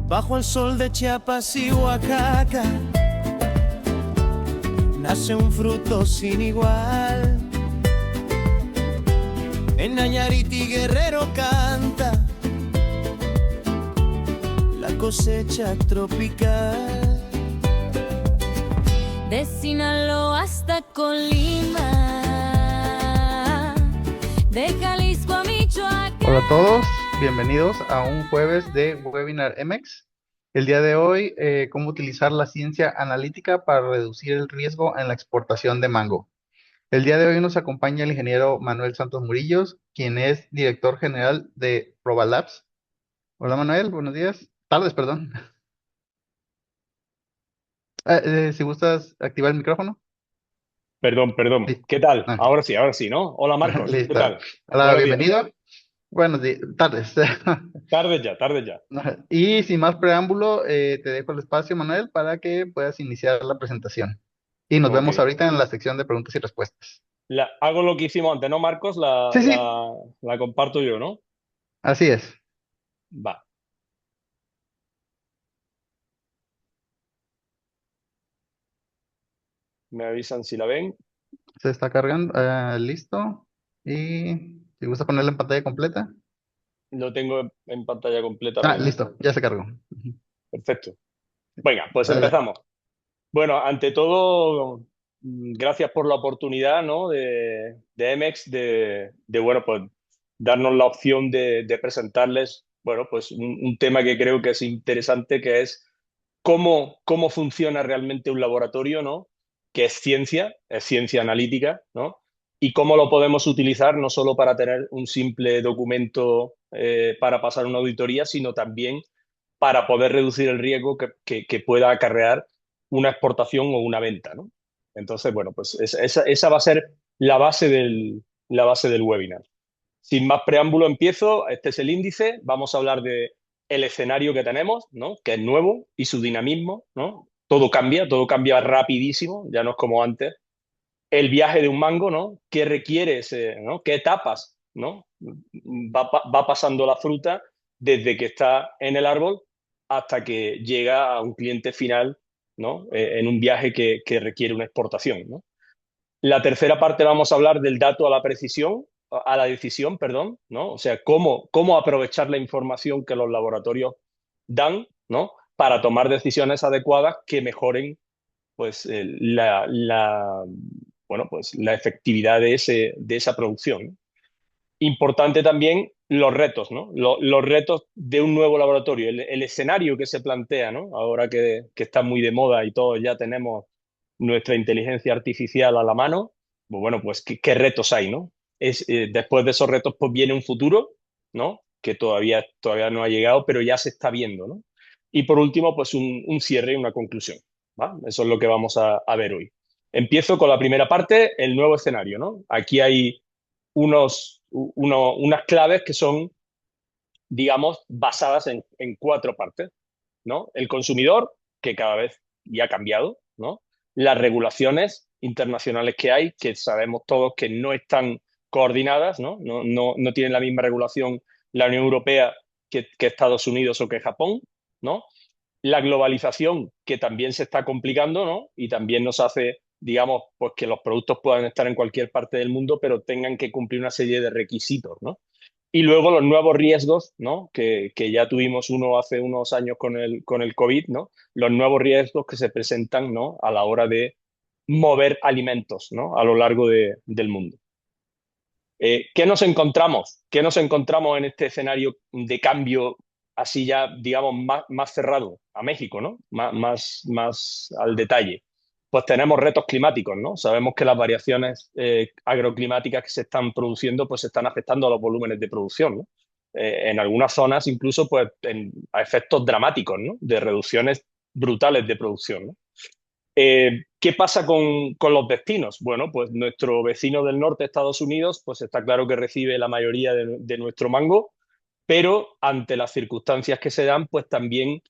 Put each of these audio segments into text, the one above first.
Bajo el sol de Chiapas y Oaxaca nace un fruto sin igual. En Nayarit y Guerrero canta la cosecha tropical. De Sinaloa hasta Colima, de Jalisco a Michoacán. Hola a todos, bienvenidos a un jueves de Webinar MX. El día de hoy, cómo utilizar la ciencia analítica para reducir el riesgo en la exportación de mango. El día de hoy nos acompaña el ingeniero Manuel Santos Murillos, quien es director general de Probalabs. Hola Manuel, buenos días. Tardes, perdón. Si gustas activar el micrófono. Perdón. Listo. ¿Qué tal? Ah, Ahora sí, ¿no? Hola Marcos, ¿qué listo. tal? Hola, Buenos días. bienvenido. Buenos días, tardes. Tarde ya. Y sin más preámbulo, te dejo el espacio, Manuel, para que puedas iniciar la presentación. Y nos Ok. vemos ahorita en la sección de preguntas y respuestas. Hago lo que hicimos antes, ¿no, Marcos? La, Sí, sí, la, la comparto yo, ¿no? así es. Va. Me avisan si la ven. Se está cargando. Listo. Y si gusta ponerla en pantalla completa. Lo tengo en pantalla completa ahora Ah, mismo. listo, ya se cargó. Ujú. Perfecto. Venga, pues Adelante. empezamos. Bueno, ante todo, gracias por la oportunidad, ¿no? de Emex bueno, pues darnos la opción de presentarles, bueno, pues un tema que creo que es interesante, que es cómo funciona realmente un laboratorio, ¿no? Que es ciencia analítica, ¿no? Y cómo lo podemos utilizar no solo para tener un simple documento para pasar una auditoría, sino también para poder reducir el riesgo que pueda acarrear una exportación o una venta, ¿no? Entonces, bueno, pues esa va a ser la base del webinar. Sin más preámbulo, empiezo. Este es el índice. Vamos a hablar de el escenario que tenemos, ¿no? Que es nuevo, y su dinamismo, ¿no? Todo cambia rapidísimo, ya no es como antes. El viaje de un mango, ¿no? ¿Qué requiere ese, ¿no? ¿Qué etapas, ¿no? Va pasando la fruta desde que está en el árbol hasta que llega a un cliente final, ¿no? En un viaje que requiere una exportación, ¿no? La tercera parte vamos a hablar del dato a la decisión, perdón, ¿no? O sea, cómo aprovechar la información que los laboratorios dan, ¿no? Para tomar decisiones adecuadas que mejoren, pues, bueno, pues, la efectividad de esa producción, ¿no? Importante también los retos, ¿no? Los retos de un nuevo laboratorio, el escenario que se plantea, ¿no? Ahora que está muy de moda y todos ya tenemos nuestra inteligencia artificial a la mano, pues bueno, pues qué retos hay, ¿no? Después de esos retos, pues viene un futuro, ¿no? Que todavía no ha llegado, pero ya se está viendo, ¿no? Y por último, pues un cierre y una conclusión, ¿va? Eso es lo que vamos a ver hoy. Empiezo con la primera parte, el nuevo escenario, ¿no? Aquí hay unas claves que son, digamos, basadas en cuatro partes, ¿no? El consumidor, que cada vez ya ha cambiado, ¿no? Las regulaciones internacionales que hay, que sabemos todos que no están coordinadas, ¿no? No tienen la misma regulación la Unión Europea que Estados Unidos o que Japón, ¿no? La globalización, que también se está complicando, ¿no? Y también nos hace, digamos, pues que los productos puedan estar en cualquier parte del mundo, pero tengan que cumplir una serie de requisitos, ¿no? Y luego los nuevos riesgos, ¿no? Que ya tuvimos uno hace unos años con el COVID, ¿no? Los nuevos riesgos que se presentan, ¿no? A la hora de mover alimentos, ¿no? A lo largo del mundo. ¿Qué nos encontramos? ¿Qué nos encontramos en este escenario de cambio así ya, digamos, más cerrado a México, ¿no? Más al detalle? Pues tenemos retos climáticos, ¿no? Sabemos que las variaciones agroclimáticas que se están produciendo, pues están afectando a los volúmenes de producción, ¿no? En algunas zonas incluso, pues, a efectos dramáticos, ¿no? De reducciones brutales de producción, ¿no? ¿Qué pasa con los destinos? Bueno, pues nuestro vecino del norte, Estados Unidos, pues está claro que recibe la mayoría de nuestro mango, pero ante las circunstancias que se dan, pues también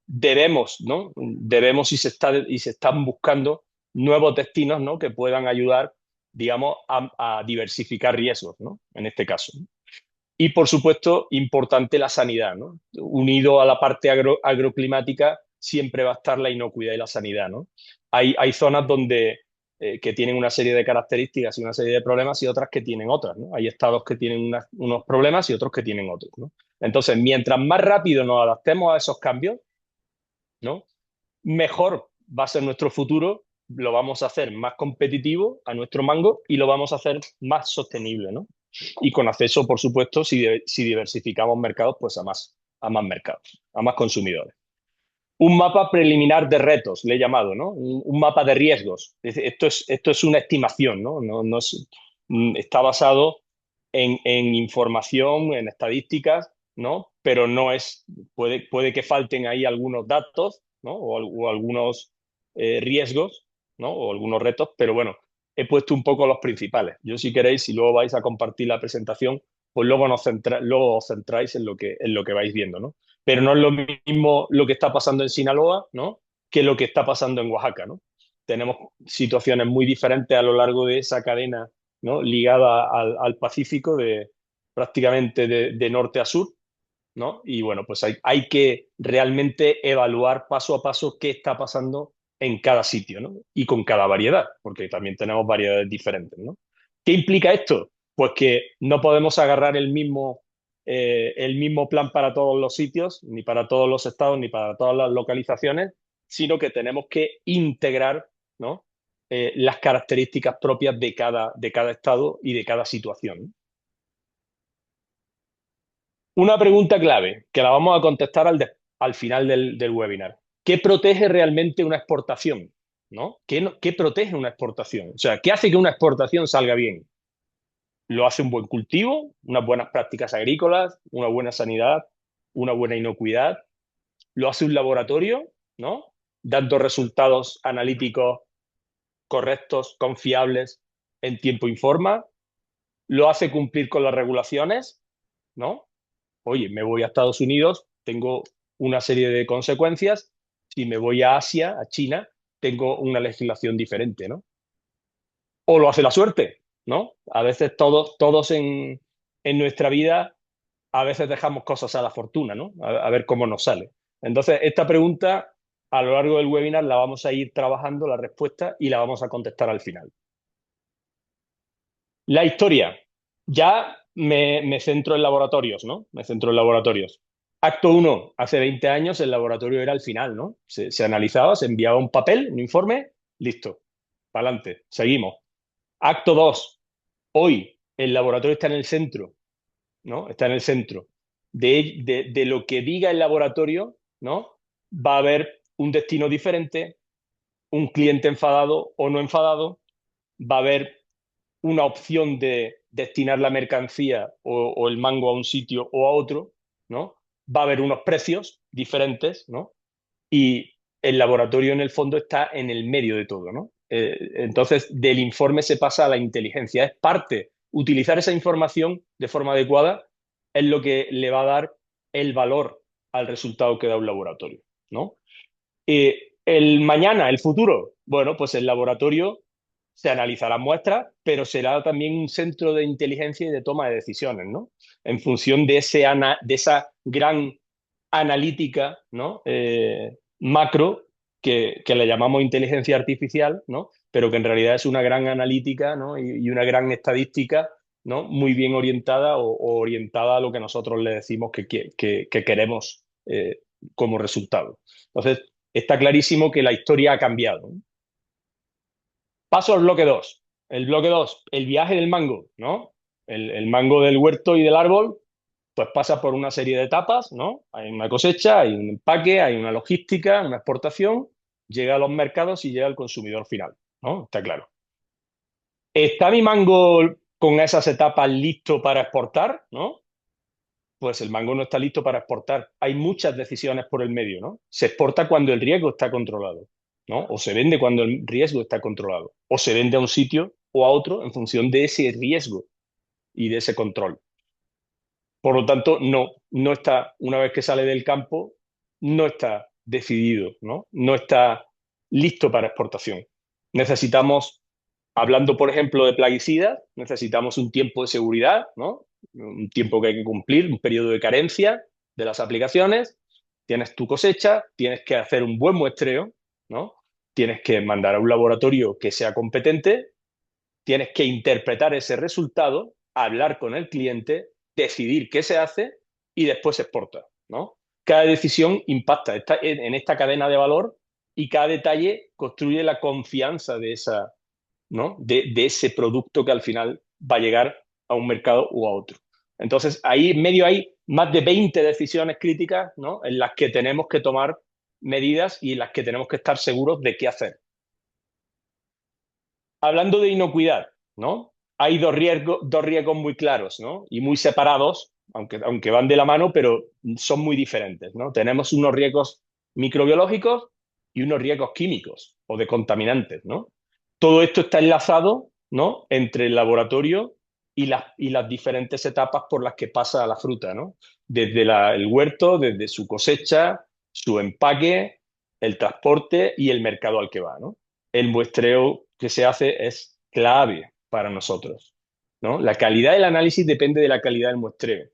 debemos, ¿no? Debemos y se están buscando nuevos destinos, ¿no? Que puedan ayudar, digamos, a diversificar riesgos, ¿no? En este caso, ¿no? Y, por supuesto, importante la sanidad, ¿no? Unido a la parte agroclimática siempre va a estar la inocuidad y la sanidad, ¿no? Hay zonas donde que tienen una serie de características y una serie de problemas y otras que tienen otras, ¿no? Hay estados que tienen unos problemas y otros que tienen otros, ¿no? Entonces, mientras más rápido nos adaptemos a esos cambios, ¿no? Mejor va a ser nuestro futuro, lo vamos a hacer más competitivo a nuestro mango y lo vamos a hacer más sostenible, ¿no? Y con acceso, por supuesto, si diversificamos mercados, pues a más mercados, a más consumidores. Un mapa preliminar de retos, le he llamado, ¿no? Un mapa de riesgos. Esto es una estimación, ¿no? No es, está basado en información, en estadísticas, ¿no? Pero no es, puede que falten ahí algunos datos, ¿no? O algunos riesgos, ¿no? O algunos retos, pero bueno, he puesto un poco los principales. Yo, si queréis, si luego vais a compartir la presentación, pues luego luego os centráis en lo que vais viendo, ¿no? Pero no es lo mismo lo que está pasando en Sinaloa, ¿no? Que lo que está pasando en Oaxaca, ¿no? Tenemos situaciones muy diferentes a lo largo de esa cadena, ¿no? Ligada al Pacífico, prácticamente de norte a sur, ¿no? Y bueno, pues hay que realmente evaluar paso a paso qué está pasando en cada sitio, ¿no? Y con cada variedad, porque también tenemos variedades diferentes, ¿no? ¿Qué implica esto? Pues que no podemos agarrar el mismo plan para todos los sitios, ni para todos los estados, ni para todas las localizaciones, sino que tenemos que integrar, ¿no? Las características propias de cada estado y de cada situación, ¿no? Una pregunta clave, que la vamos a contestar al final del webinar. ¿Qué protege realmente una exportación? ¿No? ¿Qué protege una exportación? O sea, ¿qué hace que una exportación salga bien? Lo hace un buen cultivo, unas buenas prácticas agrícolas, una buena sanidad, una buena inocuidad. Lo hace un laboratorio, ¿no? Dando resultados analíticos correctos, confiables, en tiempo y forma. Lo hace cumplir con las regulaciones, ¿no? Oye, me voy a Estados Unidos, tengo una serie de consecuencias. Si me voy a Asia, a China, tengo una legislación diferente, ¿no? O lo hace la suerte, ¿no? A veces todos en nuestra vida, a veces dejamos cosas a la fortuna, ¿no? A ver cómo nos sale. Entonces, esta pregunta, a lo largo del webinar, la vamos a ir trabajando, la respuesta, y la vamos a contestar al final. La historia. Ya me centro en laboratorios, ¿no? Me centro en laboratorios. Acto 1, hace 20 años el laboratorio era el final, ¿no? Se analizaba, se enviaba un papel, un informe, listo, para adelante, seguimos. Acto 2, hoy el laboratorio está en el centro, ¿no? Está en el centro. De lo que diga el laboratorio, ¿no? Va a haber un destino diferente, un cliente enfadado o no enfadado, va a haber una opción de destinar la mercancía o el mango a un sitio o a otro, ¿no? Va a haber unos precios diferentes, ¿no? Y el laboratorio en el fondo está en el medio de todo, ¿no? Entonces, del informe se pasa a la inteligencia. Es parte, utilizar esa información de forma adecuada es lo que le va a dar el valor al resultado que da un laboratorio, ¿no? El mañana, el futuro, bueno, pues el laboratorio se analizarán muestras, pero será también un centro de inteligencia y de toma de decisiones, ¿no? En función de esa gran analítica, ¿no? Macro, que le llamamos inteligencia artificial, ¿no? Pero que en realidad es una gran analítica, ¿no? Y una gran estadística, ¿no? Muy bien orientada o orientada a lo que nosotros le decimos que queremos como resultado. Entonces, está clarísimo que la historia ha cambiado, ¿no? Paso al bloque 2. El bloque 2, el viaje del mango, ¿no? El mango del huerto y del árbol, pues pasa por una serie de etapas, ¿no? Hay una cosecha, hay un empaque, hay una logística, una exportación, llega a los mercados y llega al consumidor final, ¿no? Está claro. ¿Está mi mango con esas etapas listo para exportar, ¿no? Pues el mango no está listo para exportar. Hay muchas decisiones por el medio, ¿no? Se exporta cuando el riesgo está controlado, ¿no? O se vende cuando el riesgo está controlado. O se vende a un sitio o a otro en función de ese riesgo y de ese control. Por lo tanto, no está, una vez que sale del campo, no está decidido, ¿no? No está listo para exportación. Necesitamos Hablando, por ejemplo, de plaguicidas, necesitamos un tiempo de seguridad, ¿no? Un tiempo que hay que cumplir, un periodo de carencia de las aplicaciones. Tienes tu cosecha, tienes que hacer un buen muestreo, ¿no? Tienes que mandar a un laboratorio que sea competente, tienes que interpretar ese resultado, hablar con el cliente, decidir qué se hace y después se exporta, ¿no? Cada decisión impacta en esta cadena de valor y cada detalle construye la confianza de esa, ¿no? De ese producto que al final va a llegar a un mercado u a otro. Entonces, ahí en medio hay más de 20 decisiones críticas, ¿no? En las que tenemos que tomar medidas y en las que tenemos que estar seguros de qué hacer. Hablando de inocuidad, ¿no? Hay dos riesgos muy claros, ¿no? Y muy separados, aunque van de la mano, pero son muy diferentes, ¿no? Tenemos unos riesgos microbiológicos y unos riesgos químicos o de contaminantes, ¿no? Todo esto está enlazado, ¿no? Entre el laboratorio y las diferentes etapas por las que pasa la fruta, ¿no? Desde el huerto, desde su cosecha, su empaque, el transporte y el mercado al que va, ¿no? El muestreo que se hace es clave para nosotros, ¿no? La calidad del análisis depende de la calidad del muestreo.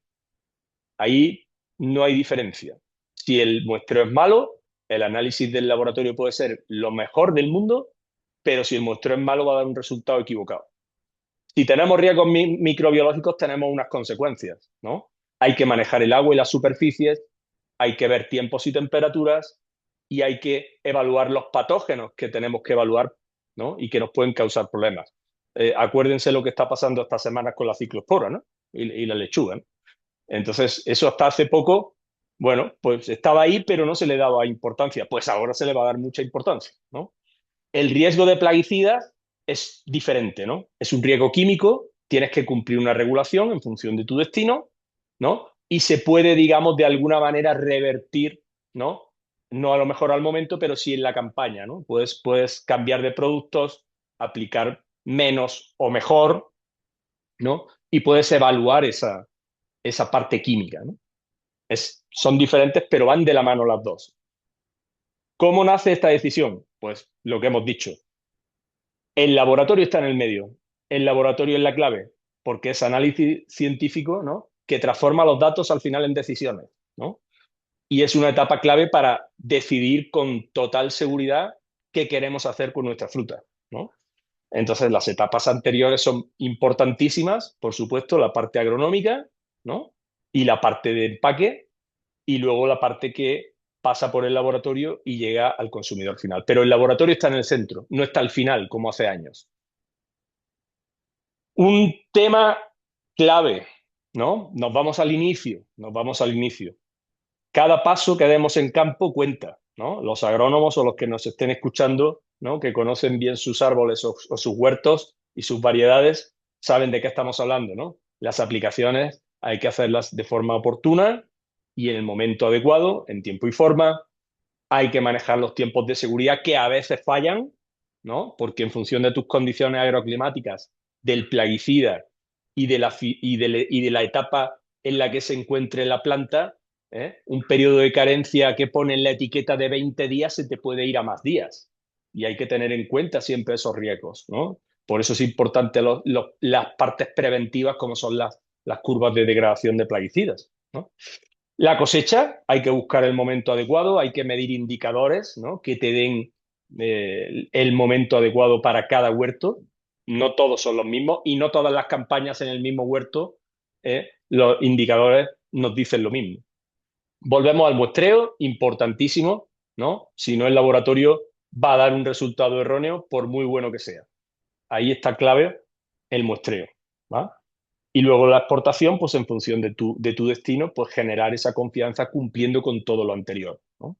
Ahí no hay diferencia. Si el muestreo es malo, el análisis del laboratorio puede ser lo mejor del mundo, pero si el muestreo es malo va a dar un resultado equivocado. Si tenemos riesgos microbiológicos, tenemos unas consecuencias, ¿no? Hay que manejar el agua y las superficies, hay que ver tiempos y temperaturas y hay que evaluar los patógenos que tenemos que evaluar, ¿no? Y que nos pueden causar problemas. Acuérdense lo que está pasando estas semanas con la ciclospora, ¿no? Y la lechuga, ¿no? Entonces, eso hasta hace poco, bueno, pues estaba ahí, pero no se le daba importancia. Pues ahora se le va a dar mucha importancia, ¿no? El riesgo de plaguicidas es diferente, ¿no? Es un riesgo químico, tienes que cumplir una regulación en función de tu destino, ¿no? Y se puede, digamos, de alguna manera revertir, ¿no? No a lo mejor al momento, pero sí en la campaña, ¿no? Puedes cambiar de productos, aplicar menos o mejor, ¿no? Y puedes evaluar esa parte química, ¿no? Son diferentes, pero van de la mano las dos. ¿Cómo nace esta decisión? Pues lo que hemos dicho. El laboratorio está en el medio. El laboratorio es la clave, porque es análisis científico, ¿no? Que transforma los datos al final en decisiones, ¿no? Y es una etapa clave para decidir con total seguridad qué queremos hacer con nuestra fruta, ¿no? Entonces, las etapas anteriores son importantísimas, por supuesto, la parte agronómica, ¿no? Y la parte de empaque, y luego la parte que pasa por el laboratorio y llega al consumidor final. Pero el laboratorio está en el centro, no está al final, como hace años. Un tema clave, ¿no? Nos vamos al inicio. Cada paso que demos en campo cuenta, ¿no? Los agrónomos o los que nos estén escuchando, ¿no? Que conocen bien sus árboles o sus huertos y sus variedades, saben de qué estamos hablando, ¿no? Las aplicaciones hay que hacerlas de forma oportuna y en el momento adecuado, en tiempo y forma. Hay que manejar los tiempos de seguridad que a veces fallan, ¿no? Porque en función de tus condiciones agroclimáticas, del plaguicida y de la etapa en la que se encuentre la planta, un periodo de carencia que pone en la etiqueta de 20 días se te puede ir a más días. Y hay que tener en cuenta siempre esos riesgos, ¿no? Por eso es importante las partes preventivas como son las curvas de degradación de plaguicidas, ¿no? La cosecha, hay que buscar el momento adecuado, hay que medir indicadores, ¿no? Que te den el momento adecuado para cada huerto. No todos son los mismos y no todas las campañas en el mismo huerto, los indicadores nos dicen lo mismo. Volvemos al muestreo, importantísimo, ¿no? Si no, el laboratorio va a dar un resultado erróneo por muy bueno que sea. Ahí está clave el muestreo, ¿va? Y luego la exportación, pues en función de tu destino, pues generar esa confianza cumpliendo con todo lo anterior, ¿no?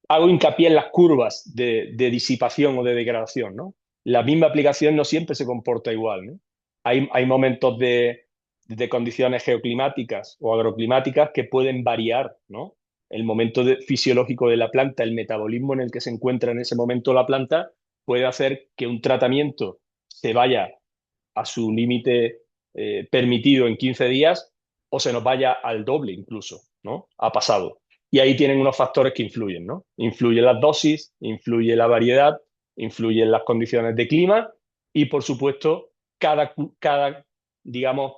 Hago hincapié en las curvas de disipación o de degradación, ¿no? La misma aplicación no siempre se comporta igual, ¿no? Hay momentos de condiciones geoclimáticas o agroclimáticas que pueden variar, ¿no? El momento fisiológico de la planta, el metabolismo en el que se encuentra en ese momento la planta, puede hacer que un tratamiento se vaya a su límite permitido en 15 días o se nos vaya al doble incluso, ¿no? Ha pasado. Y ahí tienen unos factores que influyen, ¿no? Influye la dosis, influye la variedad influyen las condiciones de clima y, por supuesto, digamos,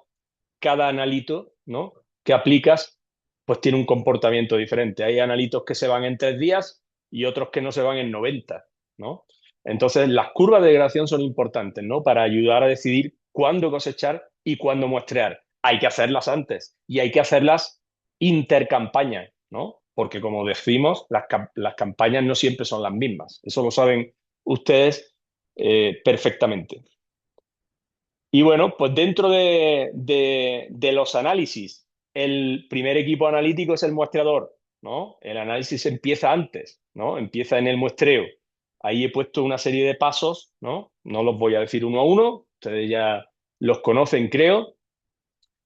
cada analito, ¿no?, que aplicas, pues tiene un comportamiento diferente. Hay analitos que se van en 3 días y otros que no se van en 90, ¿no? Entonces, las curvas de degradación son importantes, ¿no?, para ayudar a decidir cuándo cosechar y cuándo muestrear. Hay que hacerlas antes y hay que hacerlas intercampañas, ¿no? Porque, como decimos, las campañas no siempre son las mismas. Eso lo saben ustedes perfectamente. Y bueno, pues dentro de los análisis, el primer equipo analítico es el muestreador, ¿no? El análisis empieza antes, ¿no? Empieza en el muestreo. Ahí he puesto una serie de pasos, ¿no? No los voy a decir uno a uno, ustedes ya los conocen, creo,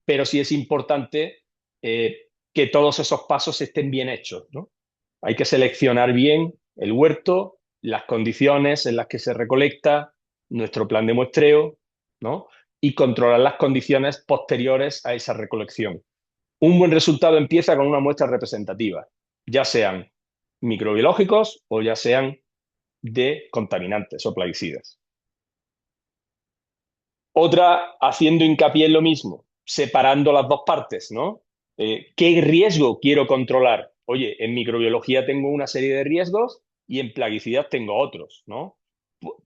pero sí es importante que todos esos pasos estén bien hechos, ¿no? Hay que seleccionar bien el huerto, las condiciones en las que se recolecta, nuestro plan de muestreo, ¿no?, y controlar las condiciones posteriores a esa recolección. Un buen resultado empieza con una muestra representativa, ya sean microbiológicos o ya sean de contaminantes o plaguicidas. Otra, haciendo hincapié en lo mismo, separando las dos partes, ¿no? ¿Qué riesgo quiero controlar? Oye, en microbiología tengo una serie de riesgos y en plaguicidas tengo otros, ¿no?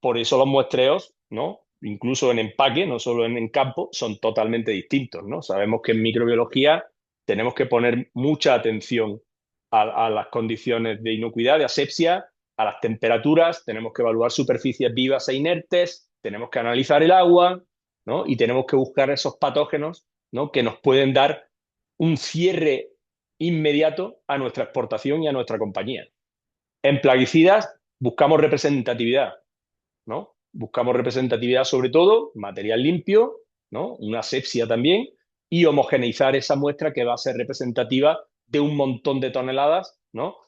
Por eso los muestreos, ¿no?, incluso en empaque, no solo en campo, son totalmente distintos, ¿no? Sabemos que en microbiología tenemos que poner mucha atención a las condiciones de inocuidad, de asepsia, a las temperaturas, tenemos que evaluar superficies vivas e inertes, tenemos que analizar el agua, ¿no?, y tenemos que buscar esos patógenos, ¿no?, que nos pueden dar un cierre inmediato a nuestra exportación y a nuestra compañía. En plaguicidas buscamos representatividad, ¿no? Buscamos representatividad sobre todo, material limpio, ¿no?, una asepsia también, y homogeneizar esa muestra que va a ser representativa de un montón de toneladas, ¿no?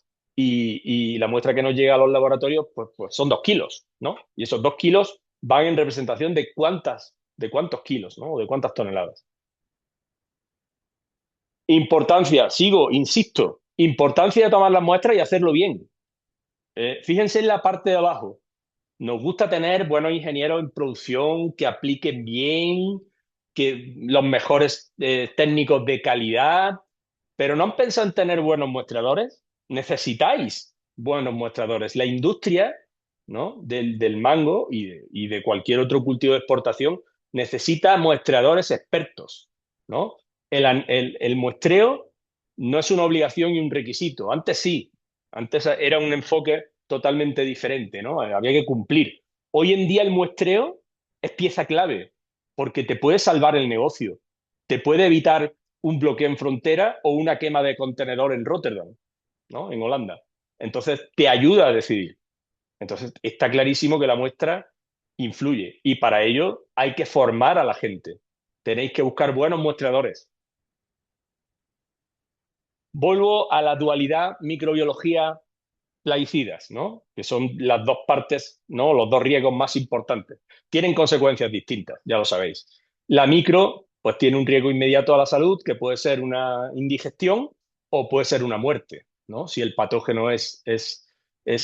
Y la muestra que nos llega a los laboratorios pues son 2 kilos, ¿no? Y esos 2 kilos van en representación de cuántos kilos, ¿no?, o de cuántas toneladas. Importancia, insisto, importancia de tomar las muestras y hacerlo bien. Fíjense en la parte de abajo. Nos gusta tener buenos ingenieros en producción que apliquen bien, que los mejores técnicos de calidad, pero ¿no han pensado en tener buenos muestradores? Necesitáis buenos muestradores. La industria, ¿no?, del mango y de cualquier otro cultivo de exportación necesita muestradores expertos, ¿no? El muestreo no es una obligación y un requisito. Antes sí, antes era un enfoque totalmente diferente, ¿no? Había que cumplir. Hoy en día el muestreo es pieza clave porque te puede salvar el negocio, te puede evitar un bloqueo en frontera o una quema de contenedor en Rotterdam, ¿no?, en Holanda. Entonces te ayuda a decidir. Entonces está clarísimo que la muestra influye y para ello hay que formar a la gente. Tenéis que buscar buenos muestradores. Vuelvo a la dualidad microbiología plaguicidas, ¿no?, que son las dos partes, ¿no?, los dos riesgos más importantes. Tienen consecuencias distintas, ya lo sabéis. La micro, pues tiene un riesgo inmediato a la salud, que puede ser una indigestión o puede ser una muerte, ¿no?, si el patógeno es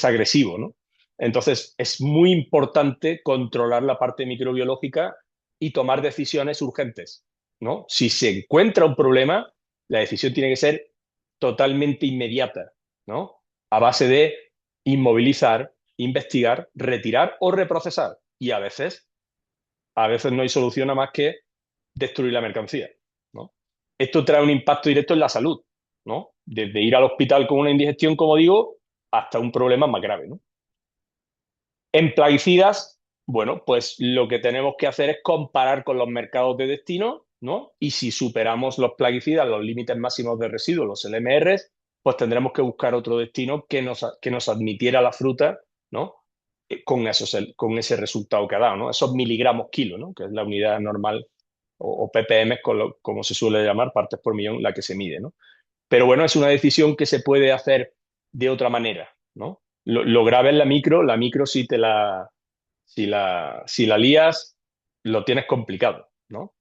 agresivo, ¿no? Entonces, es muy importante controlar la parte microbiológica y tomar decisiones urgentes, ¿no? Si se encuentra un problema, la decisión tiene que ser totalmente inmediata, ¿no?, a base de inmovilizar, investigar, retirar o reprocesar. Y a veces no hay solución a más que destruir la mercancía, ¿no? Esto trae un impacto directo en la salud, ¿no?, desde ir al hospital con una indigestión, como digo, hasta un problema más grave, ¿no? En plaguicidas, bueno, pues lo que tenemos que hacer es comparar con los mercados de destino, ¿no? Y si superamos los plaguicidas, los límites máximos de residuos, los LMRs, pues tendremos que buscar otro destino que nos admitiera la fruta, ¿no?, con ese resultado que ha dado, ¿no?, esos miligramos kilo, ¿no?, que es la unidad normal, o ppm, como se suele llamar, partes por millón, la que se mide, ¿no? Pero bueno, es una decisión que se puede hacer de otra manera, ¿no? Lo grave es la micro si la lías, lo tienes complicado, ¿no?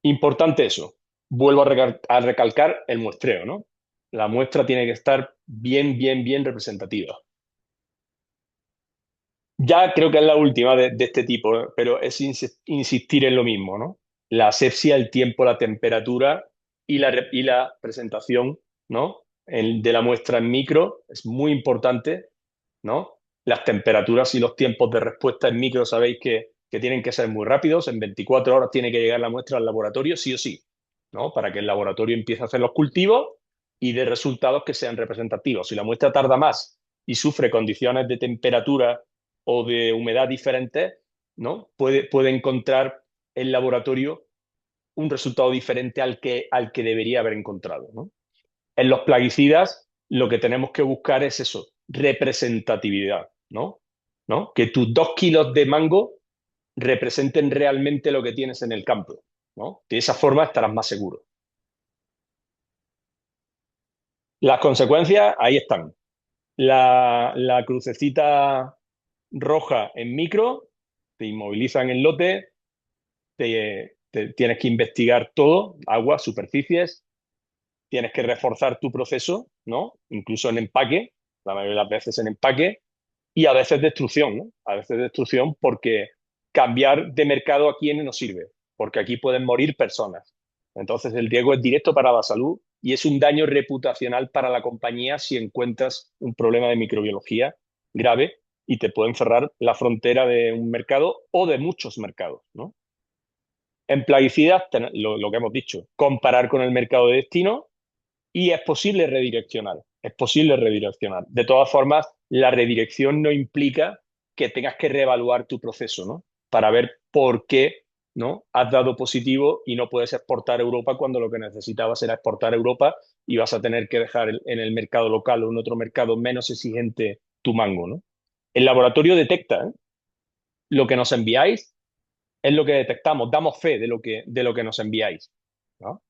Importante eso. Vuelvo a recalcar el muestreo, ¿no? La muestra tiene que estar bien representativa. Ya creo que es la última de este tipo, ¿no? Pero es insistir en lo mismo, ¿no? La asepsia, el tiempo, la temperatura y la presentación, ¿no? De la muestra en micro es muy importante, ¿no? Las temperaturas y los tiempos de respuesta en micro sabéis que tienen que ser muy rápidos. En 24 horas tiene que llegar la muestra al laboratorio, sí o sí, ¿no? Para que el laboratorio empiece a hacer los cultivos y dé resultados que sean representativos. Si la muestra tarda más y sufre condiciones de temperatura o de humedad diferentes, ¿no? Puede encontrar el laboratorio un resultado diferente al que debería haber encontrado, ¿no? En los plaguicidas, lo que tenemos que buscar es eso, representatividad, ¿no? ¿No? Que tus 2 kilos de mango representen realmente lo que tienes en el campo, ¿no? De esa forma estarás más seguro. Las consecuencias, ahí están. La crucecita roja en micro, te inmovilizan el lote, tienes que investigar todo, agua, superficies, tienes que reforzar tu proceso, ¿no? Incluso en empaque, la mayoría de las veces en empaque, y a veces destrucción, ¿no? A veces destrucción porque cambiar de mercado aquí no sirve, porque aquí pueden morir personas. Entonces el riesgo es directo para la salud y es un daño reputacional para la compañía si encuentras un problema de microbiología grave y te pueden cerrar la frontera de un mercado o de muchos mercados, ¿no? En plaguicidas, lo que hemos dicho, comparar con el mercado de destino y es posible redireccionar. Es posible redireccionar. De todas formas, la redirección no implica que tengas que reevaluar tu proceso, ¿no? Para ver por qué, ¿no? Has dado positivo y no puedes exportar a Europa cuando lo que necesitabas era exportar a Europa y vas a tener que dejar en el mercado local o en otro mercado menos exigente tu mango, ¿no? El laboratorio detecta, ¿eh? Lo que nos enviáis es lo que detectamos, damos fe de lo que nos enviáis, ¿no?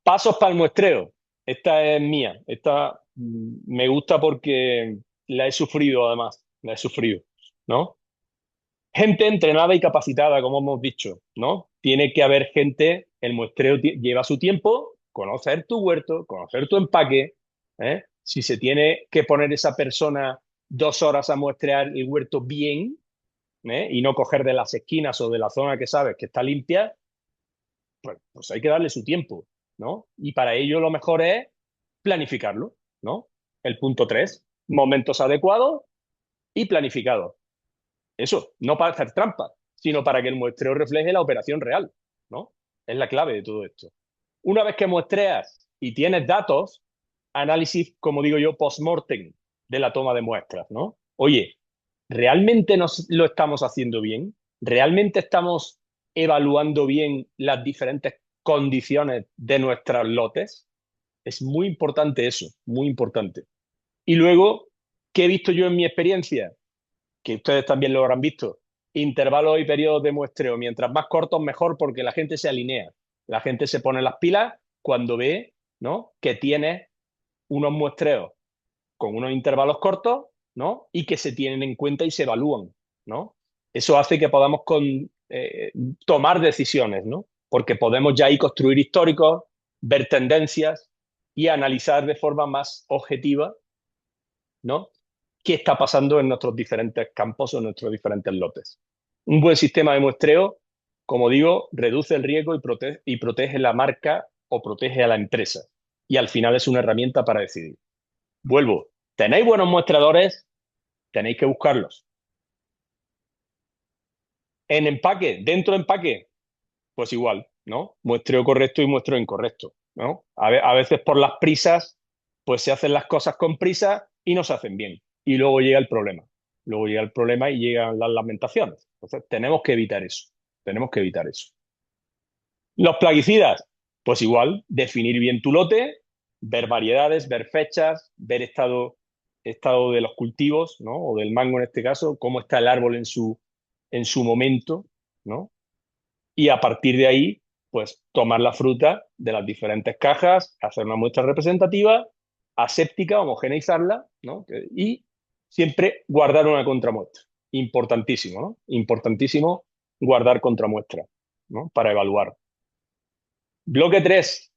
Pasos para el muestreo. Esta es mía. Esta me gusta porque la he sufrido además. La he sufrido, ¿no? Gente entrenada y capacitada, como hemos dicho, ¿no? Tiene que haber gente, el muestreo lleva su tiempo, conocer tu huerto, conocer tu empaque, ¿eh? Si se tiene que poner esa persona 2 horas a muestrear el huerto bien, ¿eh? Y no coger de las esquinas o de la zona que sabes que está limpia, pues hay que darle su tiempo, ¿no? Y para ello lo mejor es planificarlo, ¿no? El punto 3, momentos adecuados y planificados. Eso, no para hacer trampa, sino para que el muestreo refleje la operación real, ¿no? Es la clave de todo esto. Una vez que muestreas y tienes datos, análisis, como digo yo, post-mortem de la toma de muestras, ¿no? Oye, ¿realmente lo estamos haciendo bien? ¿Realmente estamos evaluando bien las diferentes condiciones de nuestros lotes? Es muy importante eso, muy importante. Y luego, ¿qué he visto yo en mi experiencia? Que ustedes también lo habrán visto. Intervalos y periodos de muestreo. Mientras más cortos, mejor, porque la gente se alinea. La gente se pone las pilas cuando ve, ¿no? Que tiene unos muestreos con unos intervalos cortos, ¿no? Y que se tienen en cuenta y se evalúan, ¿no? Eso hace que podamos tomar decisiones, ¿no? Porque podemos ya ahí construir históricos, ver tendencias y analizar de forma más objetiva, ¿no? ¿Qué está pasando en nuestros diferentes campos o en nuestros diferentes lotes? Un buen sistema de muestreo, como digo, reduce el riesgo y protege la marca o protege a la empresa. Y al final es una herramienta para decidir. Vuelvo, ¿tenéis buenos muestradores? Tenéis que buscarlos. En empaque, dentro de empaque, pues igual, ¿no? Muestreo correcto y muestreo incorrecto, ¿no? A veces por las prisas, pues se hacen las cosas con prisa y no se hacen bien. Y luego llega el problema. Luego llega el problema y llegan las lamentaciones. Entonces, tenemos que evitar eso. Tenemos que evitar eso. Los plaguicidas, pues igual, definir bien tu lote, ver variedades, ver fechas, ver estado de los cultivos, ¿no? O del mango en este caso, cómo está el árbol en su momento, ¿no? Y a partir de ahí, pues tomar la fruta de las diferentes cajas, hacer una muestra representativa, aséptica, homogeneizarla, ¿no? Y siempre guardar una contramuestra. Importantísimo, ¿no? Importantísimo guardar contramuestra, ¿no? Para evaluar. Bloque 3.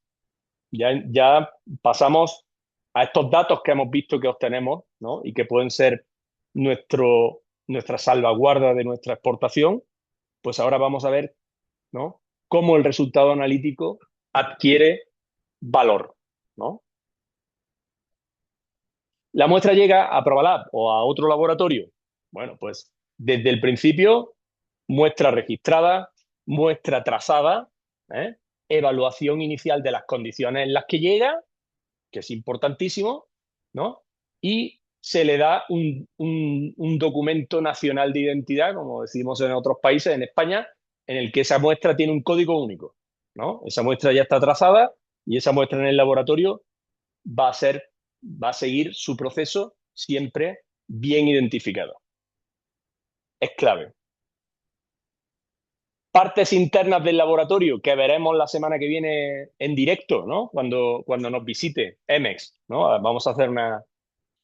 Ya pasamos a estos datos que hemos visto que obtenemos, ¿no? Y que pueden ser nuestra salvaguarda de nuestra exportación, pues ahora vamos a ver, ¿no?, cómo el resultado analítico adquiere valor, ¿no? La muestra llega a Probalab o a otro laboratorio. Bueno, pues desde el principio, muestra registrada, muestra trazada, ¿eh?, evaluación inicial de las condiciones en las que llega, que es importantísimo, ¿no? Y se le da un documento nacional de identidad, como decimos en otros países, en España, en el que esa muestra tiene un código único, ¿no? Esa muestra ya está trazada y esa muestra en el laboratorio va a seguir su proceso siempre bien identificado. Es clave. Partes internas del laboratorio que veremos la semana que viene en directo, ¿no? Cuando nos visite EMEX, ¿no? Vamos a hacer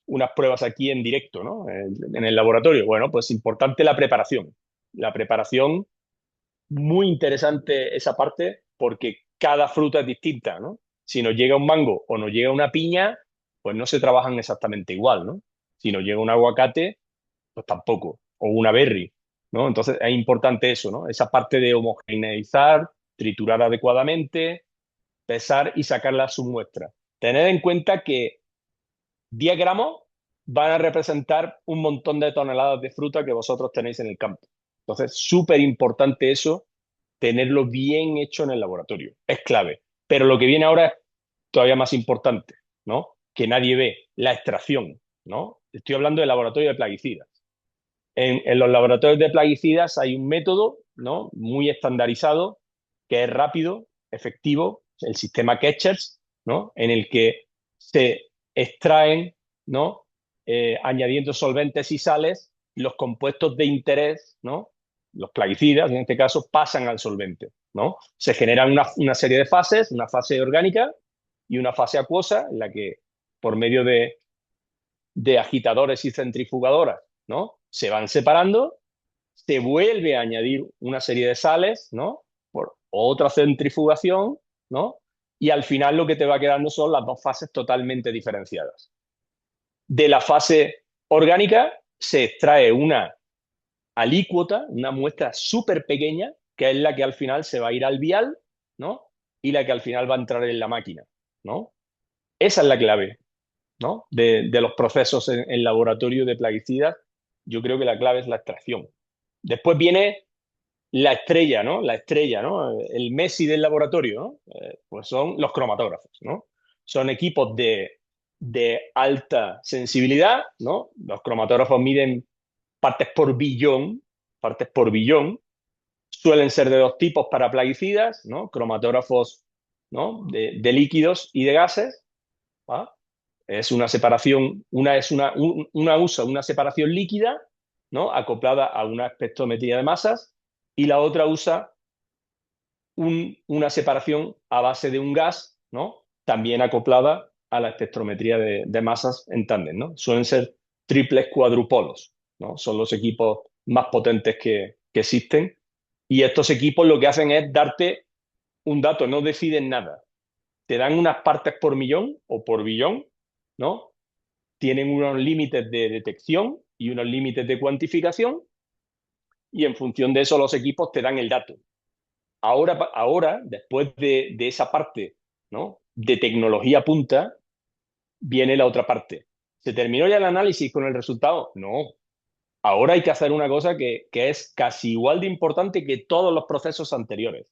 unas pruebas aquí en directo, ¿no?, en el laboratorio. Bueno, pues importante la preparación. La preparación, muy interesante esa parte, porque cada fruta es distinta, ¿no? Si nos llega un mango o nos llega una piña, pues no se trabajan exactamente igual, ¿no? Si nos llega un aguacate, pues tampoco, o una berry, ¿no? Entonces es importante eso, ¿no? Esa parte de homogeneizar, triturar adecuadamente, pesar y sacarla a su muestra. Tened en cuenta que 10 gramos van a representar un montón de toneladas de fruta que vosotros tenéis en el campo. Entonces, súper importante eso, tenerlo bien hecho en el laboratorio. Es clave. Pero lo que viene ahora es todavía más importante, ¿no?, que nadie ve, la extracción, ¿no? Estoy hablando del laboratorio de plaguicidas. En los laboratorios de plaguicidas hay un método, ¿no?, muy estandarizado, que es rápido, efectivo, el sistema Ketchers, ¿no?, en el que se extraen, ¿no?, añadiendo solventes y sales, los compuestos de interés, ¿no?, los plaguicidas, en este caso, pasan al solvente, ¿no? Se generan una serie de fases, una fase orgánica y una fase acuosa, en la que, por medio de agitadores y centrifugadoras, ¿no?, se van separando, se vuelve a añadir una serie de sales, ¿no?, por otra centrifugación, ¿no?, y al final lo que te va quedando son las dos fases totalmente diferenciadas. De la fase orgánica se extrae una alícuota, una muestra súper pequeña, que es la que al final se va a ir al vial, ¿no?, y la que al final va a entrar en la máquina, ¿no? Esa es la clave, ¿no?, de los procesos en laboratorio de plaguicidas. Yo creo que la clave es la extracción. Después viene la estrella, ¿no? La estrella, ¿no? El Messi del laboratorio, ¿no? Pues son los cromatógrafos, ¿no? Son equipos de alta sensibilidad, ¿no? Los cromatógrafos miden partes por billón, suelen ser de dos tipos para plaguicidas, ¿no? Cromatógrafos, ¿no?, de líquidos y de gases, ¿va? Es una separación, una usa una separación líquida, ¿no?, acoplada a una espectrometría de masas, y la otra usa una separación a base de un gas, ¿no?, también acoplada a la espectrometría de masas en tándem, ¿no? Suelen ser triples cuadrupolos, ¿no? Son los equipos más potentes que existen, y estos equipos lo que hacen es darte un dato, no deciden nada. Te dan unas partes por millón o por billón, ¿no? Tienen unos límites de detección y unos límites de cuantificación, y en función de eso los equipos te dan el dato. Ahora después de esa parte, ¿no?, de tecnología punta, viene la otra parte. ¿Se terminó ya el análisis con el resultado? No. Ahora hay que hacer una cosa que es casi igual de importante que todos los procesos anteriores,